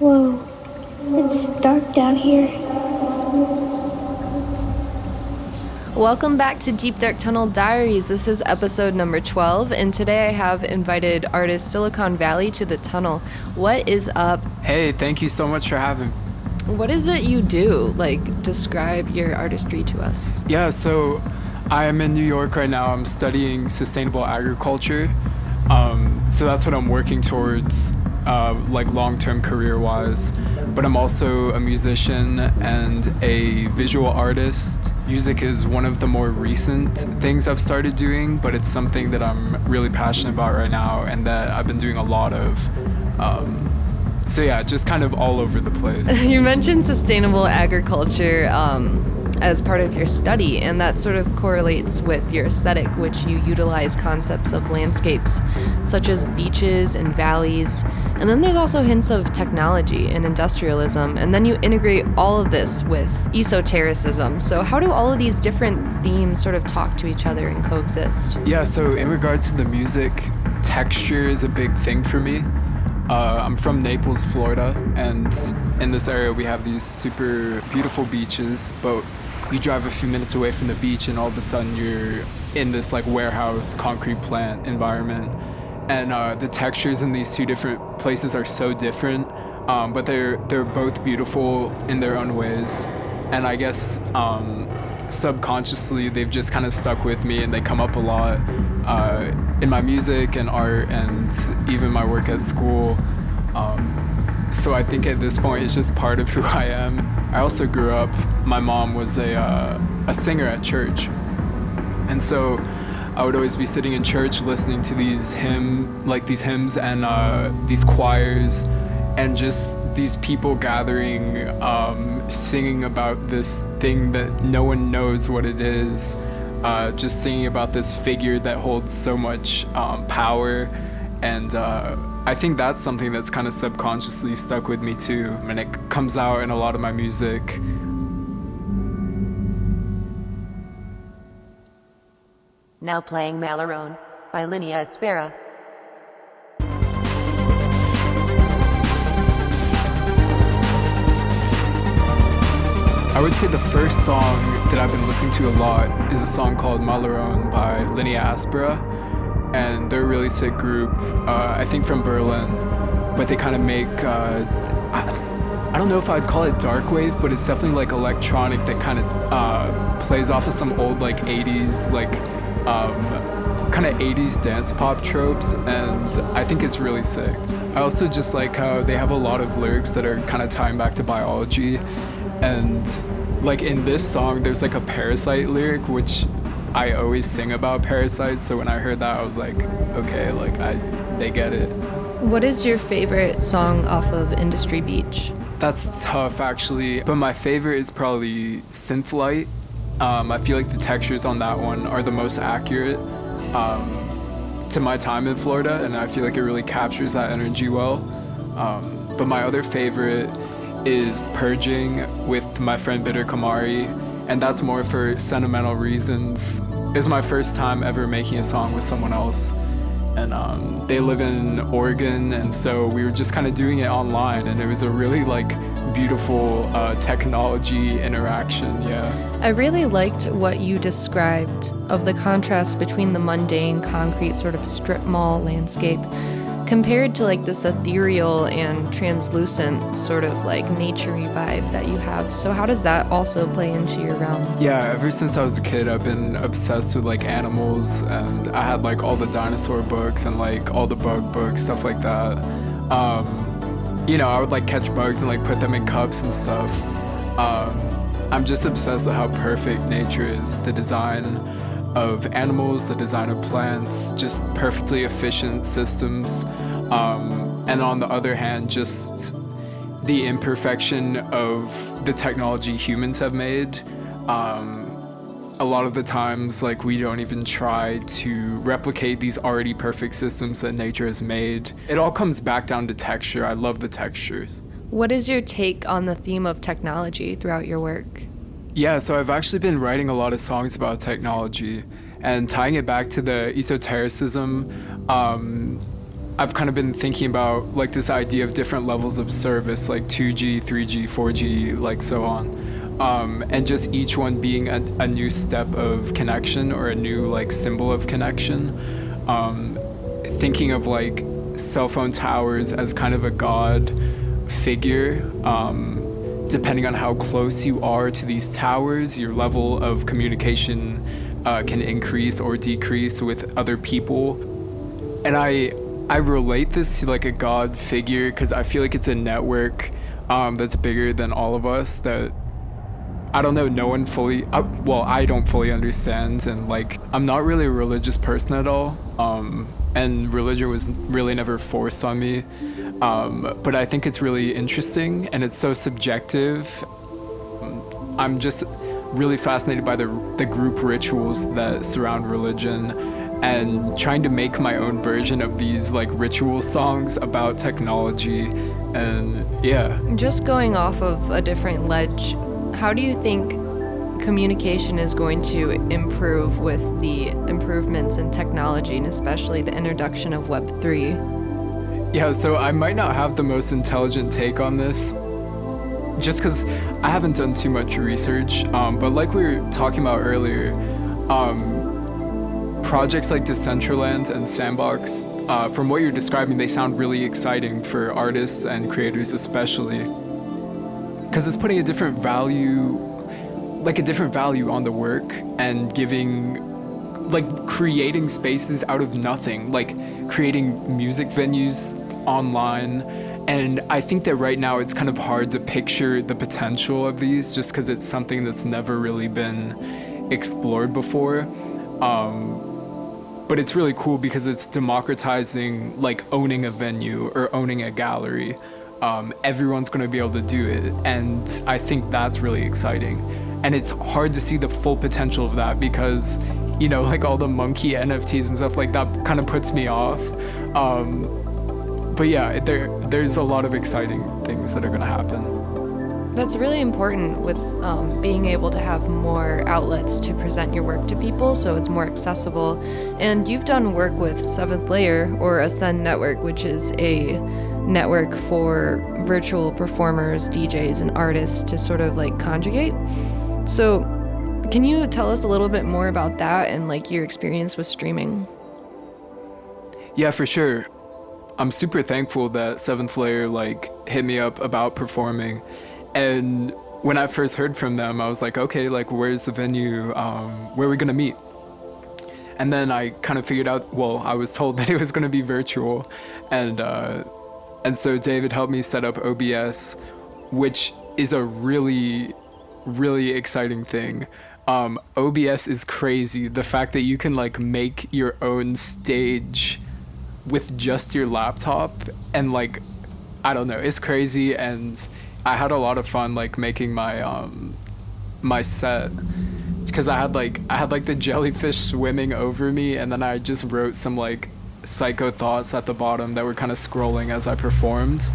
Whoa, it's dark down here. Welcome back to Deep Dark Tunnel Diaries. This is episode number 12, and today I have invited artist Silicone Valley to the tunnel. What is up? Hey, thank you so much for having me. What is it you do? Describe your artistry to us. Yeah, so I am in New York right now. I'm studying sustainable agriculture. So that's what I'm working towards, long-term career-wise. But I'm also a musician and a visual artist. Music is one of the more recent things I've started doing, but it's something that I'm really passionate about right now and that I've been doing a lot of. So yeah, just kind of all over the place. You mentioned sustainable agriculture as part of your study, and that sort of correlates with your aesthetic, which you utilize concepts of landscapes such as beaches and valleys. And then there's also hints of technology and industrialism, and then you integrate all of this with esotericism. So how do all of these different themes sort of talk to each other and coexist? Yeah, so in regards to the music, texture is a big thing for me. I'm from Naples, Florida, and in this area we have these super beautiful beaches, but you drive a few minutes away from the beach and all of a sudden you're in this warehouse, concrete plant environment. And the textures in these two different places are so different, but they're both beautiful in their own ways. And I guess subconsciously they've just kind of stuck with me, and they come up a lot in my music and art and even my work at school. So I think at this point it's just part of who I am. I also grew up, my mom was a singer at church, and so I would always be sitting in church listening to these hymns and these choirs and just these people gathering, singing about this thing that no one knows what it is, just singing about this figure that holds so much power. And I think that's something that's kind of subconsciously stuck with me too, and it comes out in a lot of my music. Now playing Malarone by Linnea Aspera. I would say the first song that I've been listening to a lot is a song called Malarone by Linnea Aspera, and they're a really sick group, I think from Berlin, but they kind of make, I don't know if I'd call it dark wave, but it's definitely electronic that kind of plays off of some old 80s, kind of 80s dance pop tropes, and I think it's really sick. I also just like how they have a lot of lyrics that are kind of tying back to biology, and in this song there's a parasite lyric, which I always sing about parasites, so when I heard that I was like, okay, they get it. What is your favorite song off of Industry Beach? That's tough actually, but my favorite is probably Synthlight. I feel like the textures on that one are the most accurate to my time in Florida, and I feel like it really captures that energy well. But my other favorite is Purging with my friend Bitter Kamari, and that's more for sentimental reasons. It was my first time ever making a song with someone else, and they live in Oregon, and so we were just kind of doing it online, and it was a really beautiful technology interaction. Yeah, I really liked what you described of the contrast between the mundane concrete sort of strip mall landscape compared to this ethereal and translucent sort of nature-y vibe that you have. So how does that also play into your realm? Yeah, ever since I was a kid I've been obsessed with animals, and I had all the dinosaur books and all the bug books, stuff like that. I would catch bugs and put them in cups and stuff. I'm just obsessed with how perfect nature is. The design of animals, the design of plants, just perfectly efficient systems. And on the other hand, just the imperfection of the technology humans have made. A lot of the times, we don't even try to replicate these already perfect systems that nature has made. It all comes back down to texture. I love the textures. What is your take on the theme of technology throughout your work? Yeah, so I've actually been writing a lot of songs about technology and tying it back to the esotericism. I've kind of been thinking about like this idea of different levels of service, like 2G, 3G, 4G, like so on. And just each one being a new step of connection or a new like symbol of connection. Thinking of like cell phone towers as kind of a god figure. Depending on how close you are to these towers, your level of communication can increase or decrease with other people. And I relate this to like a god figure because I feel like it's a network that's bigger than all of us that I don't know, no one fully, I don't fully understand. And like, I'm not really a religious person at all. And religion was really never forced on me. But I think it's really interesting and it's so subjective. I'm just really fascinated by the group rituals that surround religion and trying to make my own version of these like ritual songs about technology. And yeah. Just going off of a different ledge, how do you think communication is going to improve with the improvements in technology and especially the introduction of Web3? Yeah, so I might not have the most intelligent take on this just because I haven't done too much research, but like we were talking about earlier, projects like Decentraland and Sandbox, from what you're describing, they sound really exciting for artists and creators especially, because it's putting a different value on the work and creating spaces out of nothing, like creating music venues online. And I think that right now it's kind of hard to picture the potential of these just because it's something that's never really been explored before. But it's really cool because it's democratizing like owning a venue or owning a gallery. Everyone's going to be able to do it, and I think that's really exciting. And it's hard to see the full potential of that because, you know, like all the monkey NFTs and stuff like that kind of puts me off. But yeah, there's a lot of exciting things that are going to happen. That's really important with being able to have more outlets to present your work to people so it's more accessible. And you've done work with Seventh Layer or Ascend Network, which is a network for virtual performers, DJs, and artists to sort of like conjugate. So can you tell us a little bit more about that and like your experience with streaming? Yeah, for sure. I'm super thankful that Seventh Layer like hit me up about performing. And when I first heard from them, I was like, okay, like where's the venue? Where are we gonna meet? And then I kind of figured out, well, I was told that it was gonna be virtual. And so David helped me set up OBS, which is a really, really exciting thing. OBS is crazy. The fact that you can like make your own stage with just your laptop and like, I don't know, it's crazy. And I had a lot of fun like making my my set because I had the jellyfish swimming over me, and then I just wrote some like psycho thoughts at the bottom that were kind of scrolling as I performed.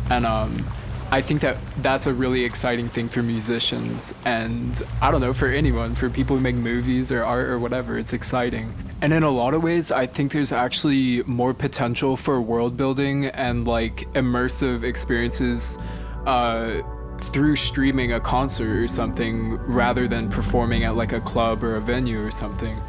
And I think that that's a really exciting thing for musicians, and I don't know, for anyone, for people who make movies or art or whatever, it's exciting. And in a lot of ways, I think there's actually more potential for world building and like immersive experiences through streaming a concert or something rather than performing at like a club or a venue or something.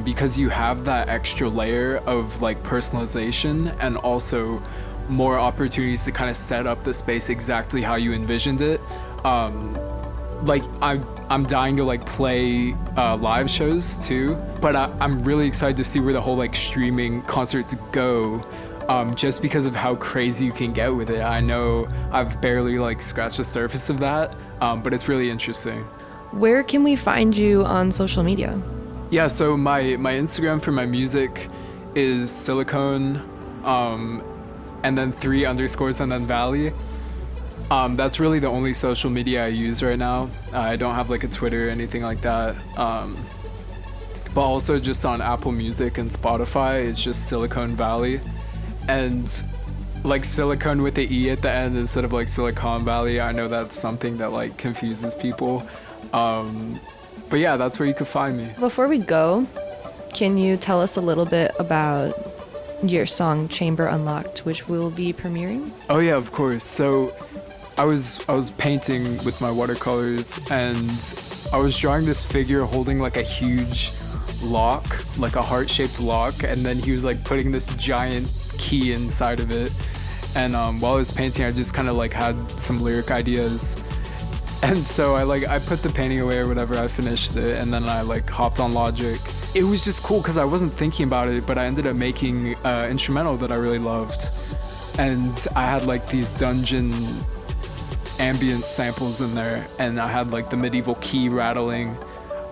Because you have that extra layer of like personalization and also more opportunities to kind of set up the space exactly how you envisioned it. Like I'm dying to like play live shows too, but I'm really excited to see where the whole like streaming concerts go, just because of how crazy you can get with it. I know I've barely like scratched the surface of that, but it's really interesting. Where can we find you on social media? Yeah, so my Instagram for my music is Silicone, and then 3 underscores and then Valley. That's really the only social media I use right now. I don't have like a Twitter or anything like that. But also just on Apple Music and Spotify, it's just Silicone Valley. And like silicone with the E at the end instead of like Silicon Valley. I know that's something that like confuses people. But yeah, that's where you can find me. Before we go, can you tell us a little bit about your song Chamber Unlocked, which will be premiering. Oh yeah, of course. So I was painting with my watercolors, and I was drawing this figure holding like a huge lock, like a heart-shaped lock, and then he was like putting this giant key inside of it. And while I was painting, I just kind of like had some lyric ideas. And so I put the painting away or whatever, I finished it, and then I like hopped on Logic. It was just cool because I wasn't thinking about it, but I ended up making an instrumental that I really loved. And I had like these dungeon ambient samples in there, and I had like the medieval key rattling.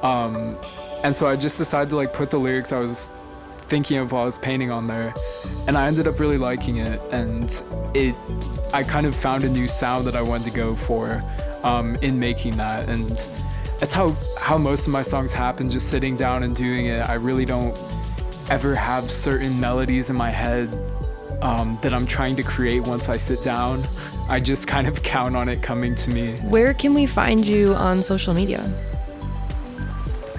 And so I just decided to like put the lyrics I was thinking of while I was painting on there, and I ended up really liking it, and I kind of found a new sound that I wanted to go for in making that. And that's how most of my songs happen, just sitting down and doing it. I really don't ever have certain melodies in my head that I'm trying to create once I sit down. I just kind of count on it coming to me. Where can we find you on social media?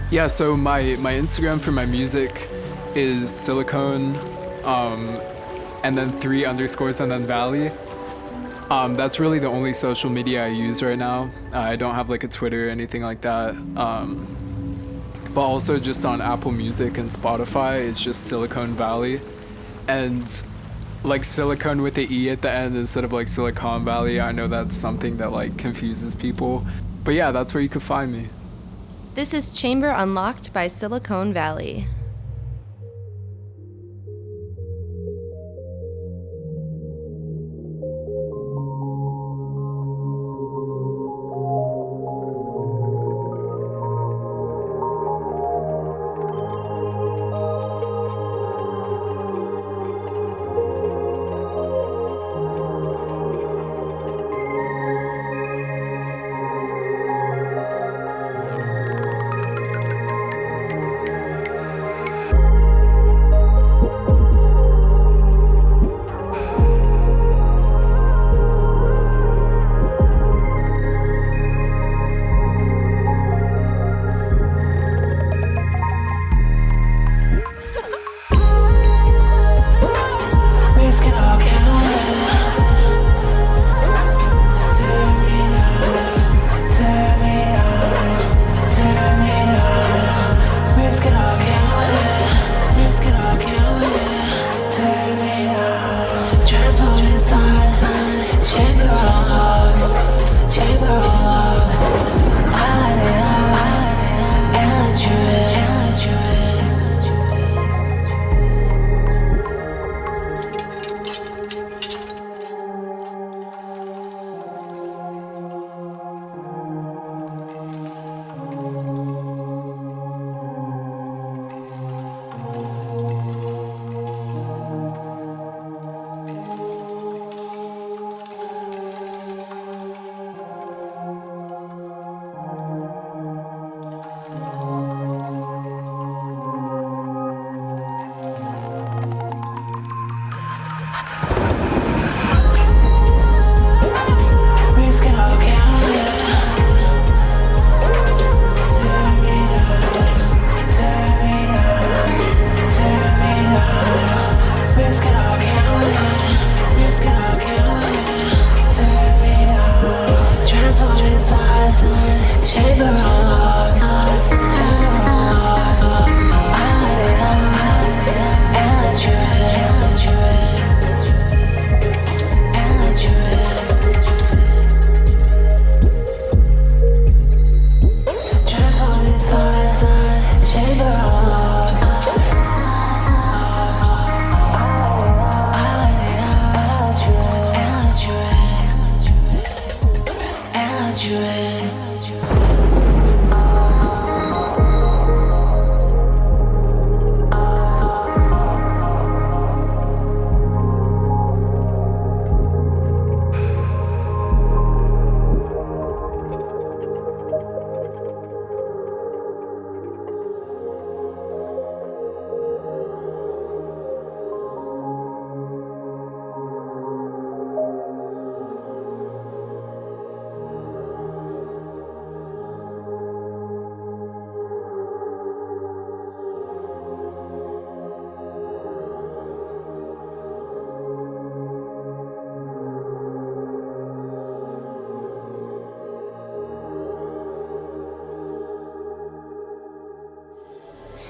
Yeah, so my Instagram for my music is Silicone, and then 3 underscores and then Valley. That's really the only social media I use right now. I don't have like a Twitter or anything like that. But also just on Apple Music and Spotify, it's just Silicone Valley. And like silicone with the E at the end instead of like Silicon Valley. I know that's something that like confuses people. But yeah, that's where you could find me. This is Chamber Unlocked by Silicone Valley.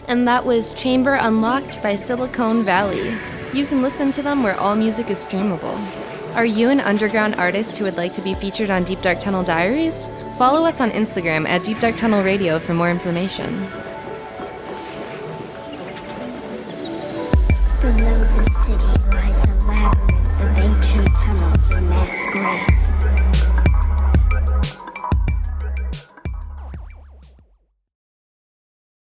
And that was Chamber Unlocked by Silicone Valley. You can listen to them where all music is streamable. Are you an underground artist who would like to be featured on Deep Dark Tunnel Diaries? Follow us on Instagram at Deep Dark Tunnel Radio for more information. Below the city light.